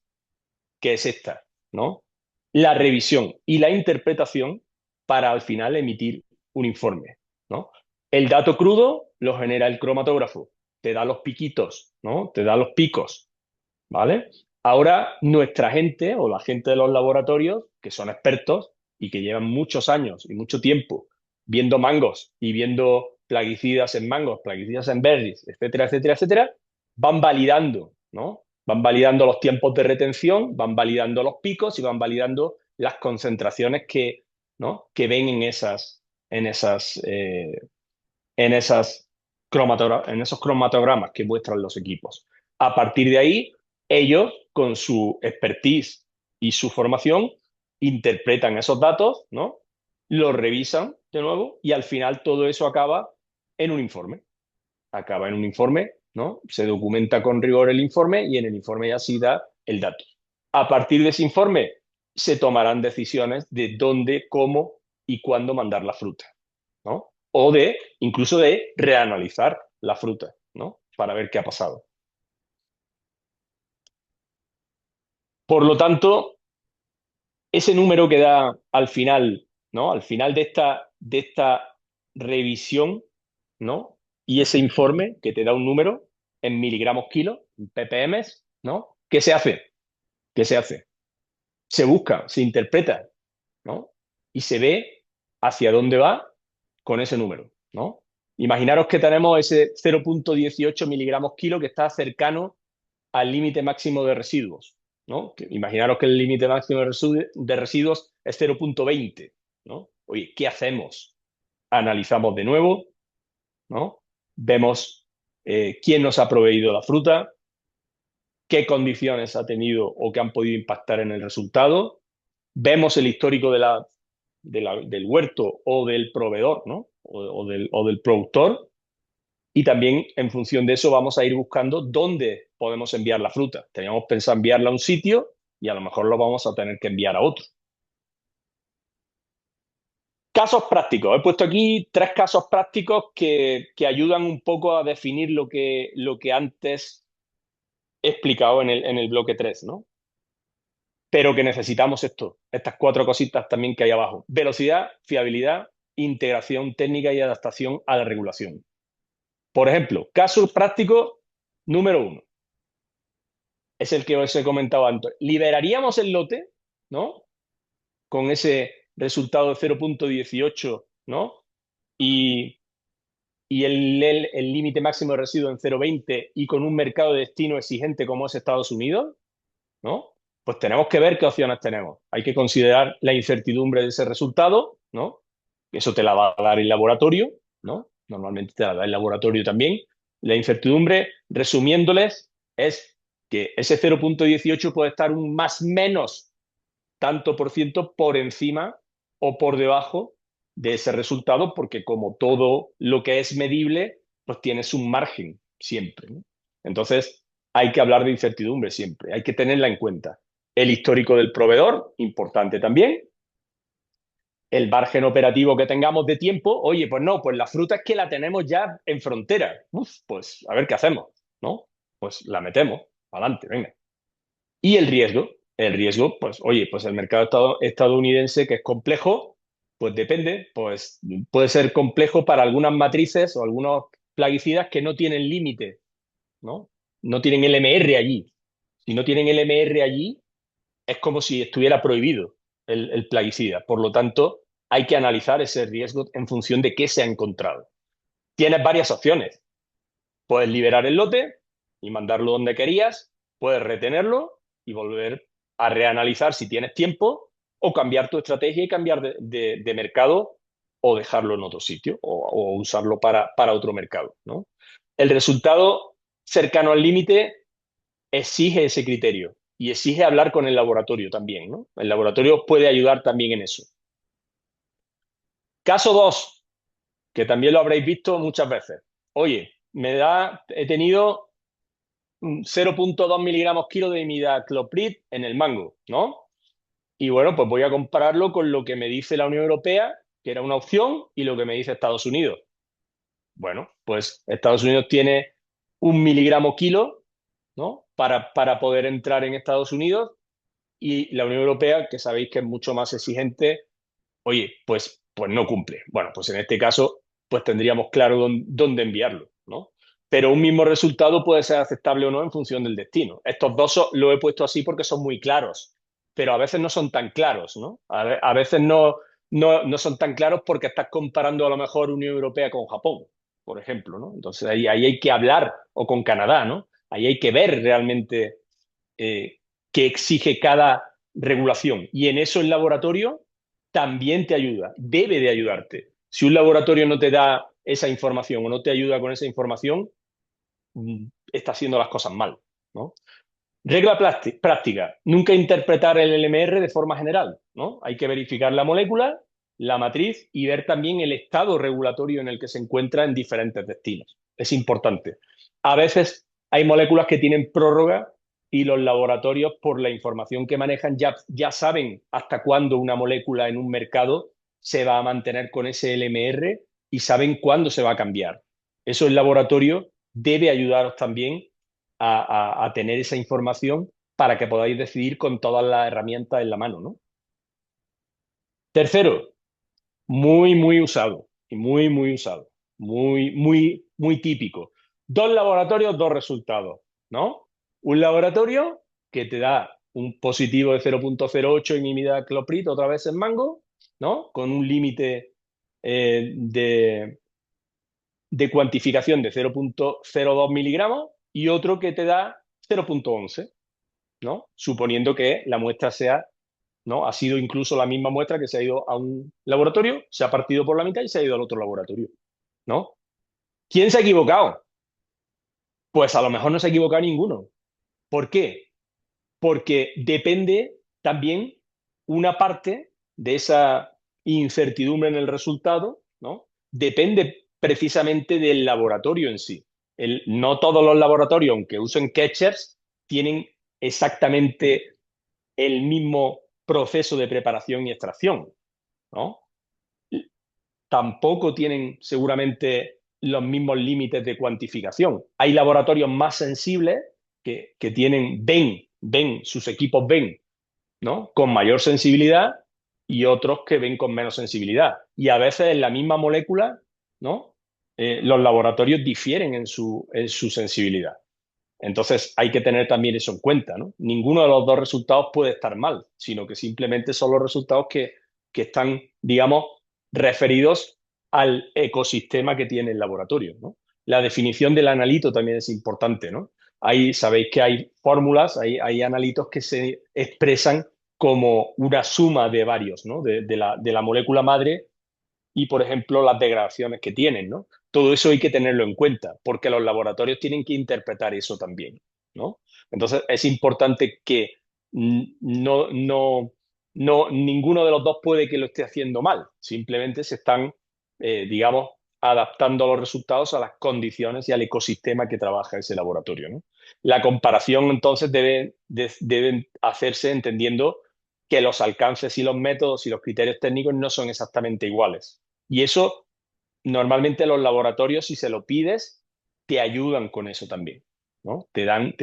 que es esta, ¿no? La revisión y la interpretación para al final emitir un informe, ¿no? El dato crudo lo genera el cromatógrafo, te da los piquitos, ¿no?, te da los picos, ¿vale? Ahora nuestra gente o la gente de los laboratorios, que son expertos y que llevan muchos años y mucho tiempo viendo mangos y viendo plaguicidas en mangos, plaguicidas en berries, etcétera, etcétera, etcétera, van validando, ¿no? Van validando los tiempos de retención, van validando los picos y van validando las concentraciones ¿no?, que ven en esos cromatogramas que muestran los equipos. A partir de ahí, ellos, con su expertise y su formación, interpretan esos datos, ¿no?, los revisan de nuevo y al final todo eso acaba en un informe. acaba en un informe, ¿no? Se documenta con rigor el informe y en el informe ya sí da el dato. A partir de ese informe se tomarán decisiones de dónde, cómo y cuándo mandar la fruta, ¿no? O incluso de reanalizar la fruta, ¿no? Para ver qué ha pasado. Por lo tanto, ese número que da al final, ¿no? Al final de esta revisión, ¿no? Y ese informe que te da un número en miligramos kilo, en ppm, ¿no? ¿Qué se hace? ¿Qué se hace? Se busca, se interpreta, ¿no? Y se ve hacia dónde va con ese número, ¿no? Imaginaros que tenemos ese 0,18 miligramos kilo que está cercano al límite máximo de residuos, ¿no? Imaginaros que el límite máximo de residuos es 0,20, ¿no? Oye, ¿qué hacemos? Analizamos de nuevo, ¿no? Vemos quién nos ha proveído la fruta, qué condiciones ha tenido o que han podido impactar en el resultado, vemos el histórico del huerto o del proveedor, ¿no? O del productor, y también en función de eso vamos a ir buscando dónde podemos enviar la fruta. Teníamos pensado enviarla a un sitio y a lo mejor lo vamos a tener que enviar a otro. Casos prácticos. He puesto aquí 3 casos prácticos que ayudan un poco a definir lo que antes he explicado en el bloque 3, ¿no? Pero que necesitamos estas 4 cositas también que hay abajo. Velocidad, fiabilidad, integración técnica y adaptación a la regulación. Por ejemplo, caso práctico número 1. Es el que os he comentado antes. Liberaríamos el lote, ¿no? Con ese resultado de 0,18, ¿no? Y el límite máximo de residuo en 0,20 y con un mercado de destino exigente como es Estados Unidos, ¿no? Pues tenemos que ver qué opciones tenemos. Hay que considerar la incertidumbre de ese resultado, ¿no? Eso te la va a dar el laboratorio, ¿no? Normalmente te la da el laboratorio también. La incertidumbre, resumiéndoles, es que ese 0,18 puede estar un más menos tanto por ciento por encima o por debajo de ese resultado, porque como todo lo que es medible, pues tienes un margen siempre, ¿no? Entonces, hay que hablar de incertidumbre siempre, hay que tenerla en cuenta. El histórico del proveedor, importante también. El margen operativo que tengamos de tiempo, oye, pues no, pues la fruta es que la tenemos ya en frontera. Pues a ver qué hacemos, ¿no? Pues la metemos, adelante, venga. Y el riesgo, pues oye, pues el mercado estadounidense que es complejo, pues depende, pues puede ser complejo para algunas matrices o algunos plaguicidas que no tienen límite, ¿no? No tienen LMR allí. Si no tienen LMR allí, es como si estuviera prohibido el plaguicida. Por lo tanto, hay que analizar ese riesgo en función de qué se ha encontrado. Tienes varias opciones. Puedes liberar el lote y mandarlo donde querías, puedes retenerlo y volver a reanalizar si tienes tiempo, o cambiar tu estrategia y cambiar de mercado, o dejarlo en otro sitio o usarlo para otro mercado, ¿no? El resultado cercano al límite exige ese criterio y exige hablar con el laboratorio también, ¿no? El laboratorio puede ayudar también en eso. Caso 2, que también lo habréis visto muchas veces. Oye, he tenido 0,2 miligramos kilo de imidacloprid en el mango, ¿no? Y bueno, pues voy a compararlo con lo que me dice la Unión Europea, que era una opción, y lo que me dice Estados Unidos. Bueno, pues Estados Unidos tiene 1 miligramo kilo, ¿no? Para poder entrar en Estados Unidos, y la Unión Europea, que sabéis que es mucho más exigente, oye, pues no cumple. Bueno, pues en este caso, pues tendríamos claro dónde enviarlo, ¿no? Pero un mismo resultado puede ser aceptable o no en función del destino. Estos dos lo he puesto así porque son muy claros, pero a veces no son tan claros, ¿no? A veces no son tan claros porque estás comparando a lo mejor Unión Europea con Japón, por ejemplo, ¿no? Entonces ahí hay que hablar, o con Canadá, ¿no? Ahí hay que ver realmente qué exige cada regulación. Y en eso el laboratorio también te ayuda, debe de ayudarte. Si un laboratorio no te da esa información o no te ayuda con esa información, está haciendo las cosas mal, ¿no? Regla práctica, nunca interpretar el LMR de forma general, ¿no? Hay que verificar la molécula, la matriz y ver también el estado regulatorio en el que se encuentra en diferentes destinos, Es importante. A veces hay moléculas que tienen prórroga y los laboratorios, por la información que manejan, ya saben hasta cuándo una molécula en un mercado se va a mantener con ese LMR y saben cuándo se va a cambiar. Eso el laboratorio debe ayudaros también a tener esa información para que podáis decidir con todas las herramientas en la mano, ¿no? Tercero, muy usado y muy usado, muy típico. Dos laboratorios, dos resultados, ¿no? Un laboratorio que te da un positivo de 0,08 en imidacloprid, otra vez en mango, ¿no? Con un límite de cuantificación de 0,02 miligramos y otro que te da 0,11, ¿no? Suponiendo que la muestra sea, ¿no? Ha sido incluso la misma muestra que se ha ido a un laboratorio, se ha partido por la mitad y se ha ido al otro laboratorio, ¿no? ¿Quién se ha equivocado? Pues a lo mejor no se ha equivocado ninguno. ¿Por qué? Porque depende también una parte de esa incertidumbre en el resultado, ¿no? Depende precisamente del laboratorio en sí. No todos los laboratorios, aunque usen catchers, tienen exactamente el mismo proceso de preparación y extracción, ¿no? Tampoco tienen seguramente los mismos límites de cuantificación. Hay laboratorios más sensibles que ven, sus equipos ven, ¿no? Con mayor sensibilidad y otros que ven con menos sensibilidad. Y a veces en la misma molécula, ¿no? Los laboratorios difieren en su sensibilidad. Entonces hay que tener también eso en cuenta, ¿no? Ninguno de los dos resultados puede estar mal, sino que simplemente son los resultados que están, digamos, referidos al ecosistema que tiene el laboratorio, ¿no? La definición del analito también es importante, ¿no? Sabéis que hay fórmulas, hay analitos que se expresan como una suma de varios, ¿no? De la molécula madre y, por ejemplo, las degradaciones que tienen, ¿no? Todo eso hay que tenerlo en cuenta, porque los laboratorios tienen que interpretar eso también, ¿no? Entonces, es importante que ninguno de los dos puede que lo esté haciendo mal, simplemente se están, digamos, adaptando los resultados a las condiciones y al ecosistema que trabaja ese laboratorio, ¿no? La comparación, entonces, debe hacerse entendiendo que los alcances y los métodos y los criterios técnicos no son exactamente iguales. Y eso, normalmente los laboratorios, si se lo pides, te ayudan con eso también, ¿no? Te dan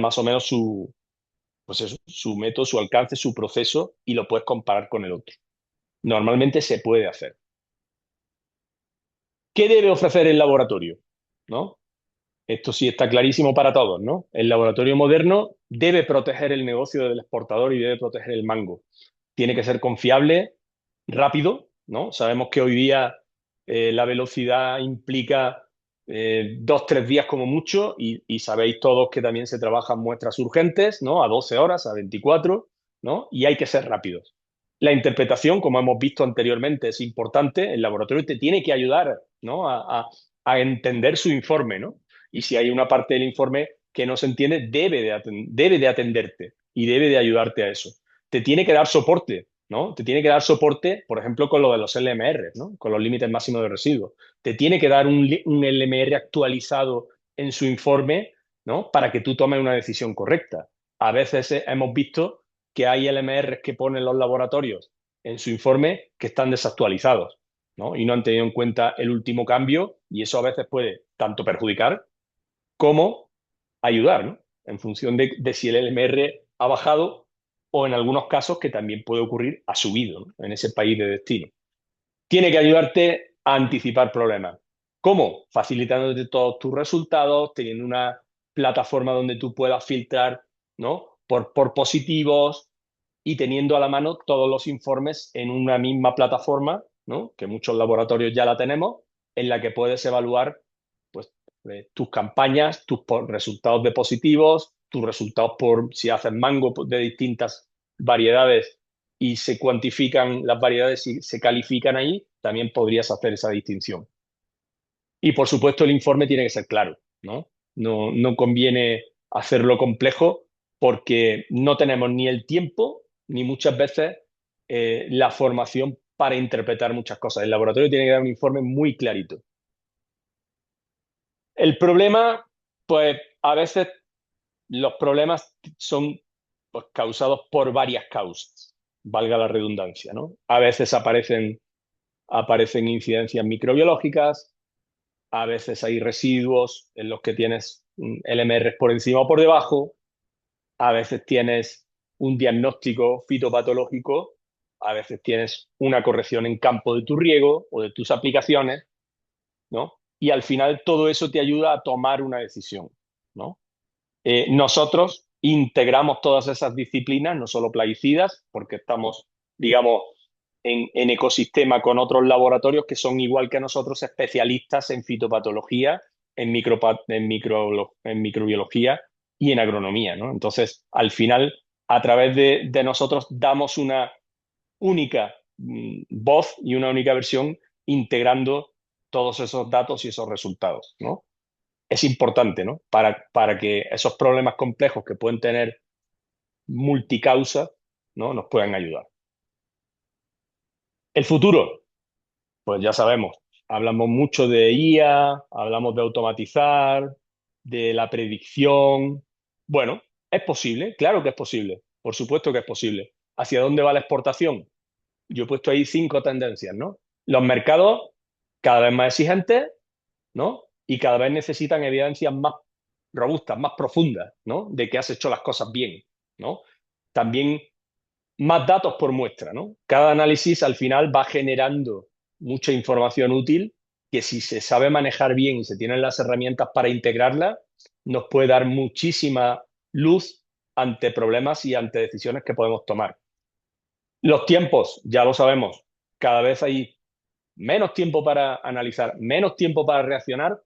más o menos pues eso, su método, su alcance, su proceso y lo puedes comparar con el otro. Normalmente se puede hacer. ¿Qué debe ofrecer el laboratorio? ¿No? Esto sí está clarísimo para todos, ¿no? El laboratorio moderno debe proteger el negocio del exportador y debe proteger el mango. Tiene que ser confiable, rápido, ¿no? Sabemos que hoy día la velocidad implica 2, 3 días como mucho y sabéis todos que también se trabajan muestras urgentes, ¿no? A 12 horas, a 24, ¿no? Y hay que ser rápidos. La interpretación, como hemos visto anteriormente, es importante. El laboratorio te tiene que ayudar, ¿no? A entender su informe, ¿no? Y si hay una parte del informe que no se entiende, debe de atenderte y debe de ayudarte a eso. Te tiene que dar soporte, ¿no? Te tiene que dar soporte, por ejemplo, con lo de los LMR, ¿no? Con los límites máximos de residuos. Te tiene que dar un LMR actualizado en su informe, ¿no? Para que tú tomes una decisión correcta. A veces hemos visto que hay LMRs que ponen los laboratorios en su informe que están desactualizados, ¿no? Y no han tenido en cuenta el último cambio y eso a veces puede tanto perjudicar como ayudar, ¿no? En función de si el LMR ha bajado o en algunos casos que también puede ocurrir ha subido, ¿no? En ese país de destino. Tiene que ayudarte a anticipar problemas. ¿Cómo? Facilitándote todos tus resultados, teniendo una plataforma donde tú puedas filtrar, ¿no? Por positivos y teniendo a la mano todos los informes en una misma plataforma, ¿no? Que muchos laboratorios ya la tenemos, en la que puedes evaluar pues, tus campañas, tus resultados de positivos, tus resultados por si haces mango de distintas variedades y se cuantifican las variedades y se califican ahí, también podrías hacer esa distinción. Y por supuesto el informe tiene que ser claro, ¿no? No conviene hacerlo complejo porque no tenemos ni el tiempo ni muchas veces la formación para interpretar muchas cosas. El laboratorio tiene que dar un informe muy clarito. El problema, pues a veces los problemas son pues, causados por varias causas, valga la redundancia, ¿no? A veces aparecen incidencias microbiológicas, a veces hay residuos en los que tienes LMR por encima o por debajo, a veces tienes un diagnóstico fitopatológico, a veces tienes una corrección en campo de tu riego o de tus aplicaciones, ¿no? Y al final todo eso te ayuda a tomar una decisión, ¿no? Nosotros integramos todas esas disciplinas, no solo plaguicidas, porque estamos, digamos, en ecosistema con otros laboratorios que son igual que nosotros especialistas en fitopatología, en microbiología y en agronomía, ¿no? Entonces, al final, a través de nosotros damos una única voz y una única versión integrando todos esos datos y esos resultados, ¿no? Es importante, ¿no? Para que esos problemas complejos que pueden tener multicausa, ¿no? Nos puedan ayudar. El futuro, pues ya sabemos, hablamos mucho de IA, hablamos de automatizar, de la predicción. Bueno, es posible, claro que es posible, por supuesto que es posible. ¿Hacia dónde va la exportación? Yo he puesto ahí 5 tendencias, ¿no? Los mercados cada vez más exigentes, ¿no? Y cada vez necesitan evidencias más robustas, más profundas, ¿no? De que has hecho las cosas bien, ¿no? También más datos por muestra, ¿no? Cada análisis al final va generando mucha información útil que si se sabe manejar bien y se tienen las herramientas para integrarla, nos puede dar muchísima luz ante problemas y ante decisiones que podemos tomar. Los tiempos, ya lo sabemos, cada vez hay menos tiempo para analizar, menos tiempo para reaccionar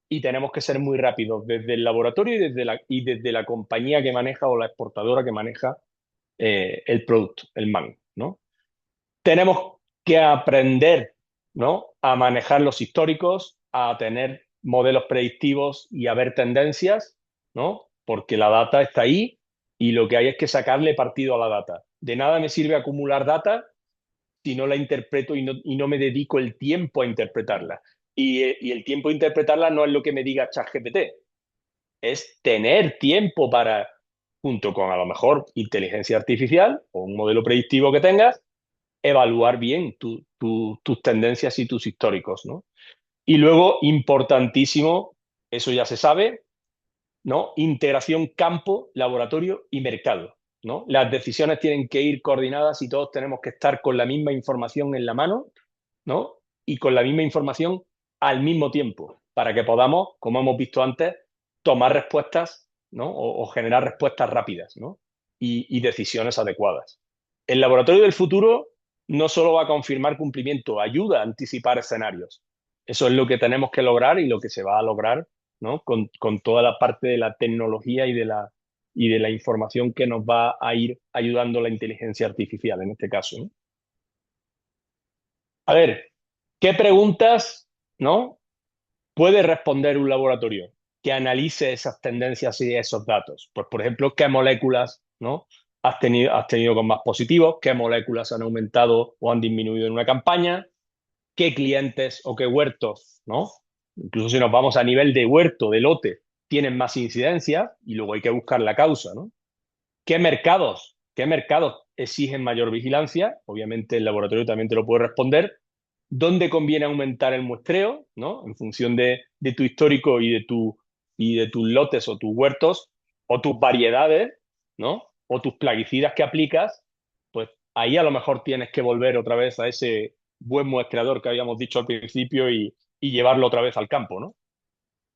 y tenemos que ser muy rápidos desde el laboratorio y desde la compañía que maneja o la exportadora que maneja el producto, el mango, ¿no? Tenemos que aprender, ¿no? A manejar los históricos, a tener modelos predictivos y a ver tendencias, ¿no? Porque la data está ahí y lo que hay es que sacarle partido a la data. De nada me sirve acumular data si no la interpreto y no me dedico el tiempo a interpretarla. Y el tiempo de interpretarla no es lo que me diga ChatGPT, es tener tiempo para, junto con a lo mejor inteligencia artificial o un modelo predictivo que tengas, evaluar bien tus tendencias y tus históricos, ¿no? Y luego, importantísimo, eso ya se sabe, ¿no? Integración campo, laboratorio y mercado, ¿no? Las decisiones tienen que ir coordinadas y todos tenemos que estar con la misma información en la mano, ¿no? Y con la misma información al mismo tiempo, para que podamos, como hemos visto antes, tomar respuestas, ¿no? O generar respuestas rápidas, ¿no? Y decisiones adecuadas. El laboratorio del futuro no solo va a confirmar cumplimiento, ayuda a anticipar escenarios. Eso es lo que tenemos que lograr y lo que se va a lograr, ¿no? Con toda la parte de la tecnología y de la información que nos va a ir ayudando la inteligencia artificial en este caso, ¿no? A ver, ¿qué preguntas, ¿no? puede responder un laboratorio que analice esas tendencias y esos datos? Pues, por ejemplo, ¿qué moléculas, ¿no? has tenido con más positivos? ¿Qué moléculas han aumentado o han disminuido en una campaña? ¿Qué clientes o qué huertos, ¿no? Incluso si nos vamos a nivel de huerto, de lote, tienen más incidencia y luego hay que buscar la causa, ¿no? ¿Qué mercados exigen mayor vigilancia? Obviamente el laboratorio también te lo puede responder. ¿Dónde conviene aumentar el muestreo? ¿No? En función de tu histórico y de tus lotes o tus huertos o tus variedades, ¿no? O tus plaguicidas que aplicas, pues ahí a lo mejor tienes que volver otra vez a ese buen muestreador que habíamos dicho al principio y llevarlo otra vez al campo, ¿no?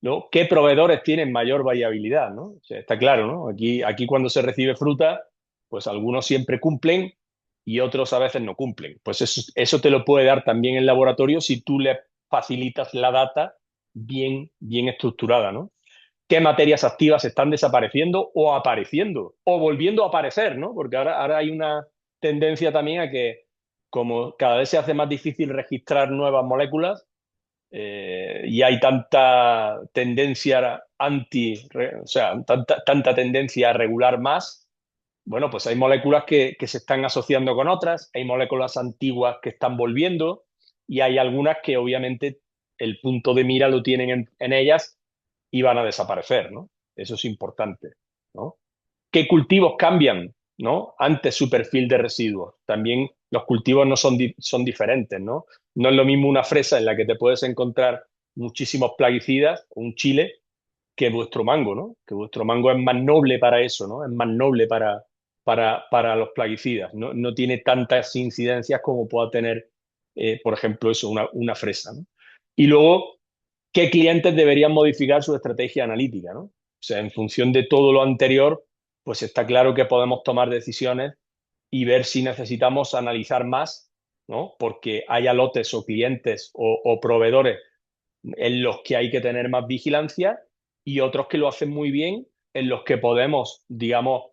¿No? ¿Qué proveedores tienen mayor variabilidad, ¿no? O sea, está claro, ¿no? Aquí cuando se recibe fruta, pues algunos siempre cumplen y otros a veces no cumplen. Pues eso te lo puede dar también el laboratorio si tú le facilitas la data bien estructurada, ¿no? ¿Qué materias activas están desapareciendo o apareciendo o volviendo a aparecer, ¿no? Porque ahora hay una tendencia también a que como cada vez se hace más difícil registrar nuevas moléculas, y hay tanta tendencia o sea, tanta tendencia a regular más, bueno, pues hay moléculas que se están asociando con otras, hay moléculas antiguas que están volviendo y hay algunas que obviamente el punto de mira lo tienen en ellas y van a desaparecer, ¿no? Eso es importante, ¿no? ¿Qué cultivos cambian, ¿no? Ante su perfil de residuos? También los cultivos no son diferentes, ¿no? No es lo mismo una fresa en la que te puedes encontrar muchísimos plaguicidas, o un chile, que vuestro mango, ¿no? Que vuestro mango es más noble para eso, ¿no? Es más noble para los plaguicidas. No tiene tantas incidencias como pueda tener, por ejemplo, eso, una fresa, ¿no? Y luego, ¿qué clientes deberían modificar su estrategia analítica, ¿no? O sea, en función de todo lo anterior, pues está claro que podemos tomar decisiones y ver si necesitamos analizar más, ¿no? Porque haya lotes o clientes o proveedores en los que hay que tener más vigilancia y otros que lo hacen muy bien, en los que podemos, digamos,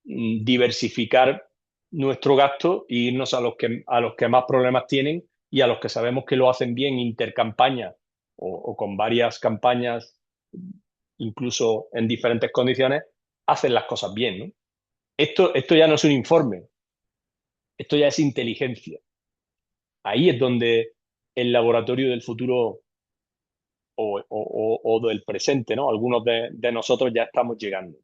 diversificar nuestro gasto e irnos a los que más problemas tienen y a los que sabemos que lo hacen bien intercampaña o con varias campañas, incluso en diferentes condiciones, hacen las cosas bien, ¿no? Esto ya no es un informe, esto ya es inteligencia. Ahí es donde el laboratorio del futuro o del presente, ¿no? Algunos de nosotros ya estamos llegando.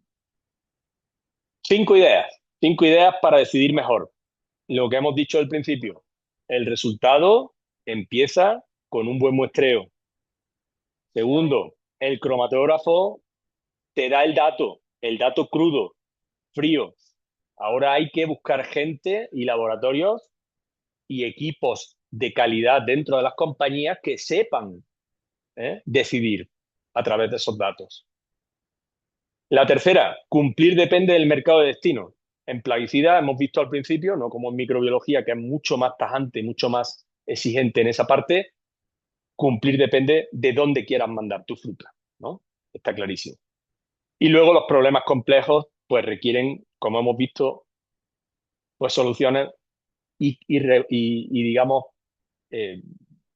5 ideas para decidir mejor. Lo que hemos dicho al principio, el resultado empieza con un buen muestreo. Segundo, el cromatógrafo te da el dato crudo, frío. Ahora hay que buscar gente y laboratorios y equipos de calidad dentro de las compañías que sepan decidir a través de esos datos. La tercera, cumplir depende del mercado de destino. En plaguicida hemos visto al principio, no como en microbiología, que es mucho más tajante, mucho más exigente en esa parte, cumplir depende de dónde quieras mandar tu fruta, ¿no? Está clarísimo. Y luego los problemas complejos, pues requieren, como hemos visto, pues soluciones y digamos,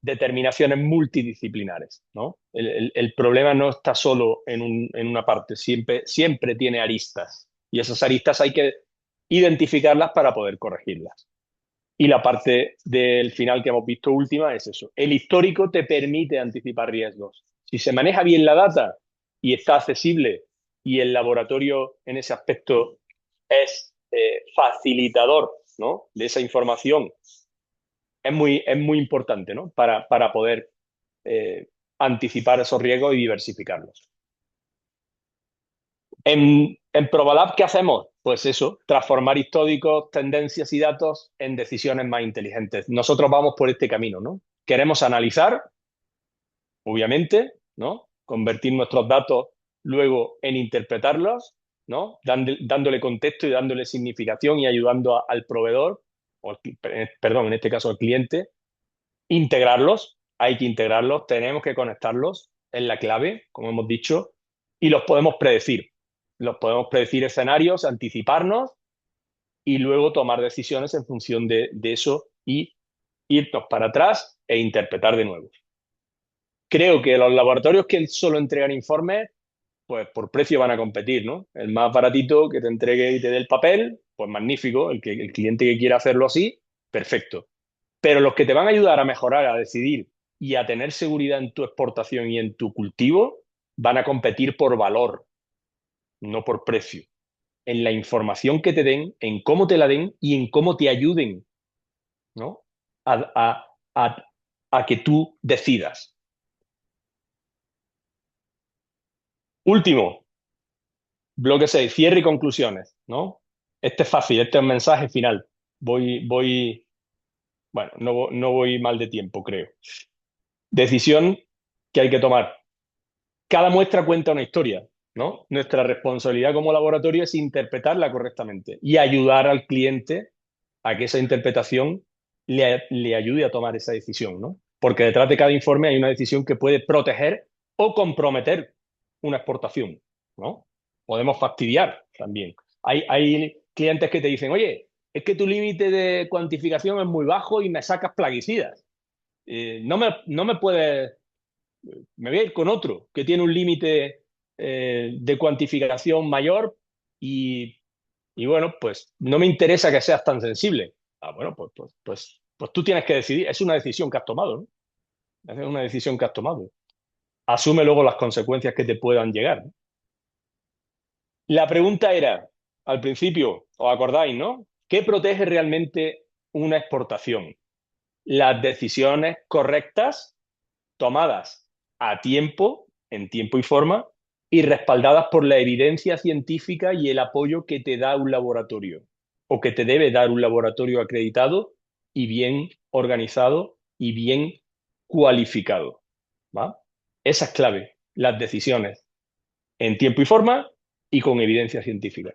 determinaciones multidisciplinares, ¿no? El problema no está solo en una parte, siempre tiene aristas y esas aristas hay que identificarlas para poder corregirlas. Y la parte del final que hemos visto última es eso. El histórico te permite anticipar riesgos. Si se maneja bien la data y está accesible y el laboratorio en ese aspecto es facilitador, ¿no?, de esa información, es muy importante, ¿no?, para poder anticipar esos riesgos y diversificarlos. En Probalab, ¿qué hacemos? Pues eso, transformar históricos, tendencias y datos en decisiones más inteligentes. Nosotros vamos por este camino, ¿no? Queremos analizar, obviamente, ¿no? Convertir nuestros datos luego en interpretarlos, ¿no? Dándole contexto y dándole significación y ayudando al proveedor, perdón, en este caso al cliente, integrarlos. Hay que integrarlos, tenemos que conectarlos, es la clave, como hemos dicho, y los podemos predecir. Los podemos predecir escenarios, anticiparnos y luego tomar decisiones en función de eso y irnos para atrás e interpretar de nuevo. Creo que los laboratorios que solo entregan informes, pues por precio van a competir, ¿no? El más baratito que te entregue y te dé el papel, pues magnífico. El cliente que quiera hacerlo así, perfecto. Pero los que te van a ayudar a mejorar, a decidir y a tener seguridad en tu exportación y en tu cultivo, van a competir por valor, no por precio. En la información que te den, en cómo te la den y en cómo te ayuden, ¿no?, a que tú decidas. Último, bloque 6, cierre y conclusiones, ¿no? Este es fácil, este es un mensaje final. Bueno, no voy mal de tiempo, creo. Decisión que hay que tomar. Cada muestra cuenta una historia, ¿no? Nuestra responsabilidad como laboratorio es interpretarla correctamente y ayudar al cliente a que esa interpretación le ayude a tomar esa decisión, ¿no? Porque detrás de cada informe hay una decisión que puede proteger o comprometer una exportación, ¿no? Podemos fastidiar también. Hay clientes que te dicen, oye, es que tu límite de cuantificación es muy bajo y me sacas plaguicidas. No me puedes... Me voy a ir con otro que tiene un límite de cuantificación mayor y bueno, pues no me interesa que seas tan sensible. Bueno, pues tú tienes que decidir. Es una decisión que has tomado, ¿no? Es una decisión que has tomado. asume luego las consecuencias que te puedan llegar. La pregunta era, al principio, ¿os acordáis, no? ¿Qué protege realmente una exportación? Las decisiones correctas tomadas a tiempo, en tiempo y forma, y respaldadas por la evidencia científica y el apoyo que te da un laboratorio, o que te debe dar un laboratorio acreditado y bien organizado y bien cualificado. ¿Va? Esa es clave, las decisiones en tiempo y forma y con evidencia científica.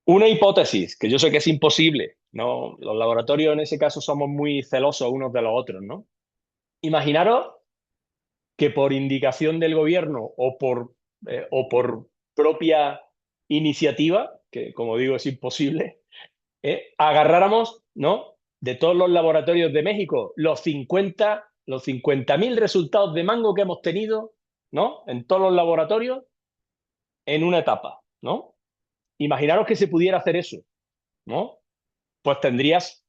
Una hipótesis, que yo sé que es imposible, ¿no? Los laboratorios en ese caso somos muy celosos unos de los otros, ¿no? Imaginaros que por indicación del gobierno o por propia iniciativa, que como digo es imposible, agarráramos, ¿no? De todos los laboratorios de México, los 50.000 resultados de mango que hemos tenido, ¿no? En todos los laboratorios en una etapa, ¿no? Imaginaros que se pudiera hacer eso, ¿no? Pues tendrías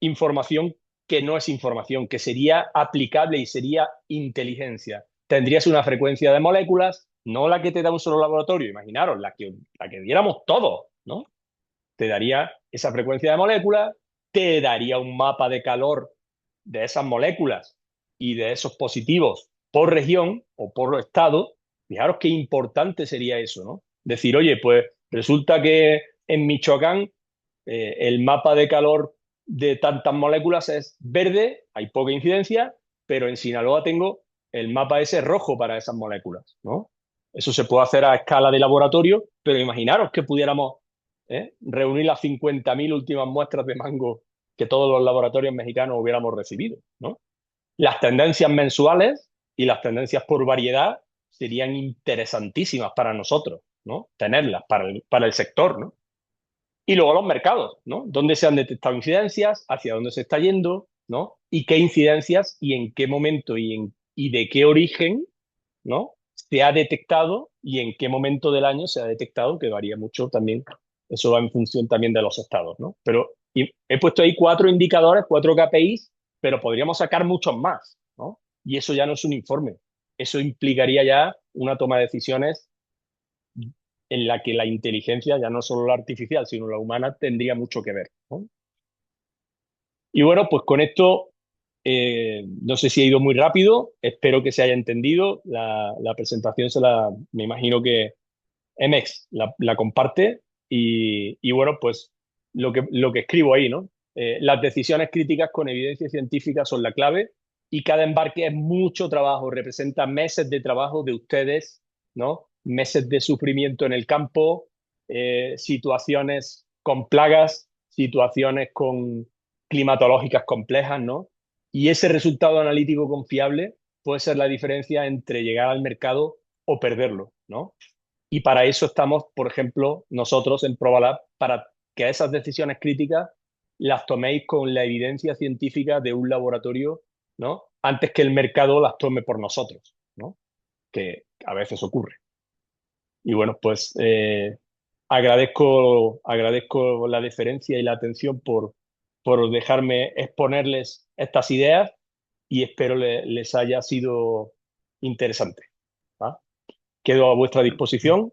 información que no es información, que sería aplicable y sería inteligencia. Tendrías una frecuencia de moléculas, no la que te da un solo laboratorio, imaginaros, la que diéramos todos, ¿no? Te daría esa frecuencia de moléculas, te daría un mapa de calor de esas moléculas y de esos positivos por región o por estado. Fijaros qué importante sería eso, ¿no? Decir, oye, pues resulta que en Michoacán el mapa de calor de tantas moléculas es verde, hay poca incidencia, pero en Sinaloa tengo el mapa ese rojo para esas moléculas, ¿no? Eso se puede hacer a escala de laboratorio, pero imaginaros que pudiéramos reunir las 50.000 últimas muestras de mango que todos los laboratorios mexicanos hubiéramos recibido, ¿no? Las tendencias mensuales y las tendencias por variedad serían interesantísimas para nosotros, ¿no? Tenerlas para el sector, ¿no? Y luego los mercados, ¿no? ¿Dónde se han detectado incidencias? ¿Hacia dónde se está yendo? ¿No? ¿Y qué incidencias y en qué momento y de qué origen, ¿no? Se ha detectado y en qué momento del año se ha detectado, que varía mucho también. Eso va en función también de los estados, ¿no? Pero he puesto ahí 4 indicadores, 4 KPIs, pero podríamos sacar muchos más, ¿no? Y eso ya no es un informe. Eso implicaría ya una toma de decisiones en la que la inteligencia, ya no solo la artificial, sino la humana, tendría mucho que ver, ¿no? Y bueno, pues con esto, no sé si he ido muy rápido, espero que se haya entendido. La presentación me imagino que MX la comparte y bueno, pues lo que escribo ahí, ¿no? Las decisiones críticas con evidencia científica son la clave y cada embarque es mucho trabajo, representa meses de trabajo de ustedes, ¿no? Meses de sufrimiento en el campo, situaciones con plagas, situaciones con climatológicas complejas, ¿no? Y ese resultado analítico confiable puede ser la diferencia entre llegar al mercado o perderlo, ¿no? Y para eso estamos, por ejemplo, nosotros en ProvaLab, para que esas decisiones críticas las toméis con la evidencia científica de un laboratorio, ¿no? Antes que el mercado las tome por nosotros, ¿no? Que a veces ocurre. Y bueno, pues agradezco la deferencia y la atención por dejarme exponerles estas ideas y espero les haya sido interesante, ¿va? Quedo a vuestra disposición